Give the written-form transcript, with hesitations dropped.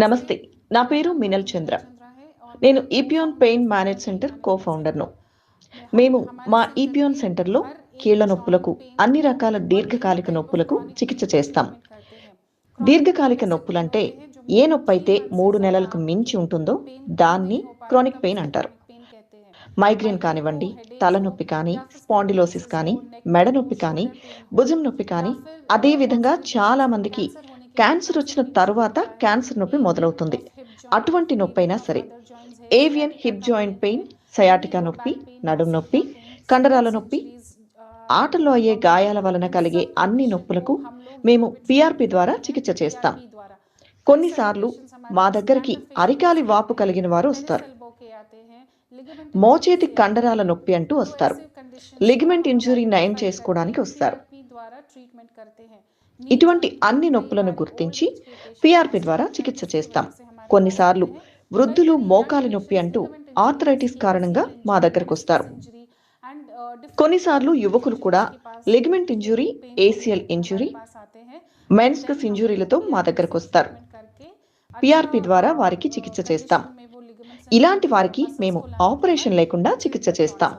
నమస్తే, నా పేరు మినల్ చంద్ర. నేను ఈపియోన్ పెయిన్ మేనేజ్ సెంటర్ కో-ఫౌండర్ను. మేము మా ఈపియోన్ సెంటర్లో కీళ్ల నొప్పులకు, అన్ని రకాల దీర్ఘకాలిక నొప్పులకు చికిత్స చేస్తాం. దీర్ఘకాలిక నొప్పులంటే ఏ నొప్పైతే 3 నెలలకు మించి ఉంటుందో దాన్ని క్రానిక్ పెయిన్ అంటారు. మైగ్రేన్ కానివ్వండి, తలనొప్పి కానీ, స్పాండిలోసిస్ కానీ, మెడ నొప్పి కానీ, భుజం నొప్పి కానీ, అదేవిధంగా చాలా మందికి క్యాన్సర్ వచ్చిన తరువాత క్యాన్సర్ నొప్పి మొదలవుతుంది. అటువంటి నొప్పైనా సరే, avian hip joint pain, sciatica నొప్పి, నడుం నొప్పి, కండరాల నొప్పి, ఆటల్లో అయ్యే గాయాల వలన కలిగే అన్ని నొప్పులకు మేము పిఆర్పి ద్వారా చికిత్స చేస్తాం. కొన్నిసార్లు మా దగ్గరికి అరికాలి వాపు కలిగిన వారు వస్తారు. మోచేతి కండరాల నొప్పి అంటూ వస్తారు. లిగమెంట్ ఇంజురీ నయం చేసుకోవడానికి వస్తారు. ఇటువంటి అన్ని నొప్పులను గుర్తించి పిఆర్పి ద్వారా చికిత్స చేస్తాం. కొన్నిసార్లు వృద్ధులు మోకాలి నొప్పి అంటూ ఆర్థరైటిస్ కారణంగా మా దగ్గరకు వస్తారు. కొన్నిసార్లు యువకులు కూడా లిగమెంట్ ఇంజురీ, ఏసిఎల్ ఇంజురీ, మెన్స్కస్ ఇంజురీలతో మా దగ్గరకు వస్తారు. పిఆర్పి ద్వారా వారికి చికిత్స చేస్తాం. ఇలాంటి వారికి మేము ఆపరేషన్ లేకుండా చికిత్స చేస్తాం.